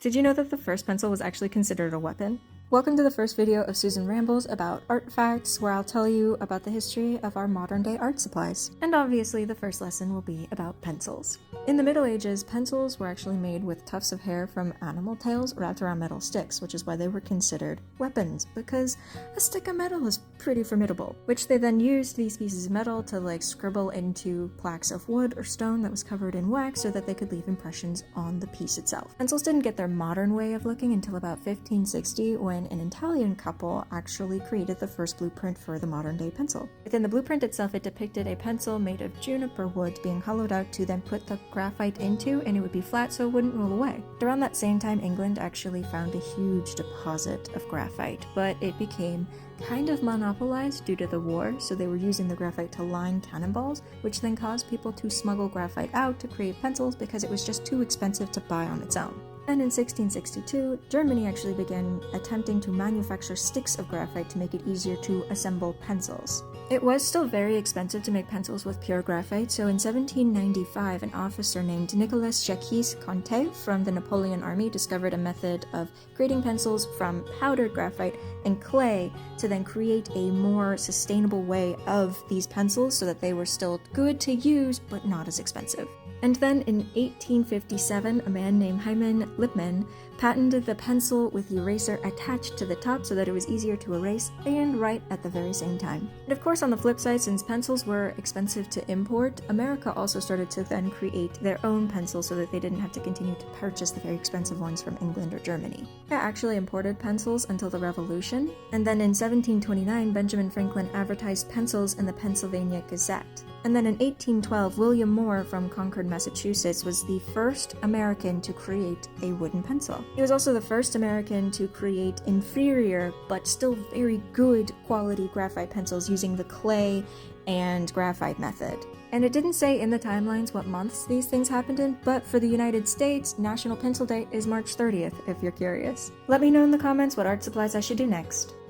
Did you know that the first pencil was actually considered a weapon? Welcome to the first video of Susan Rambles about art facts, where I'll tell you about the history of our modern day art supplies. And obviously the first lesson will be about pencils. In the Middle Ages, pencils were actually made with tufts of hair from animal tails wrapped around metal sticks, which is why they were considered weapons, because a stick of metal is pretty formidable, which they then used these pieces of metal to scribble into plaques of wood or stone that was covered in wax so that they could leave impressions on the piece itself. Pencils didn't get their modern way of looking until about 1560, when an Italian couple actually created the first blueprint for the modern day pencil. Within the blueprint itself, it depicted a pencil made of juniper wood being hollowed out to then put the graphite into, and it would be flat so it wouldn't roll away. Around that same time, England actually found a huge deposit of graphite, but it became kind of monopolized due to the war, so they were using the graphite to line cannonballs, which then caused people to smuggle graphite out to create pencils because it was just too expensive to buy on its own. And in 1662, Germany actually began attempting to manufacture sticks of graphite to make it easier to assemble pencils. It was still very expensive to make pencils with pure graphite, so in 1795, an officer named Nicolas Jacques Conté from the Napoleon Army discovered a method of creating pencils from powdered graphite and clay to then create a more sustainable way of these pencils so that they were still good to use but not as expensive. And then in 1857, a man named Hyman Lipman patented the pencil with the eraser attached to the top so that it was easier to erase and write at the very same time. And of course, on the flip side, since pencils were expensive to import, America also started to then create their own pencils so that they didn't have to continue to purchase the very expensive ones from England or Germany. They actually imported pencils until the Revolution, and then in 1729, Benjamin Franklin advertised pencils in the Pennsylvania Gazette. And then in 1812, William Moore from Concord, Massachusetts was the first American to create a wooden pencil. He was also the first American to create inferior but still very good quality graphite pencils using the clay and graphite method. And it didn't say in the timelines what months these things happened in, but for the United States, National Pencil Day is March 30th, if you're curious. Let me know in the comments what art supplies I should do next.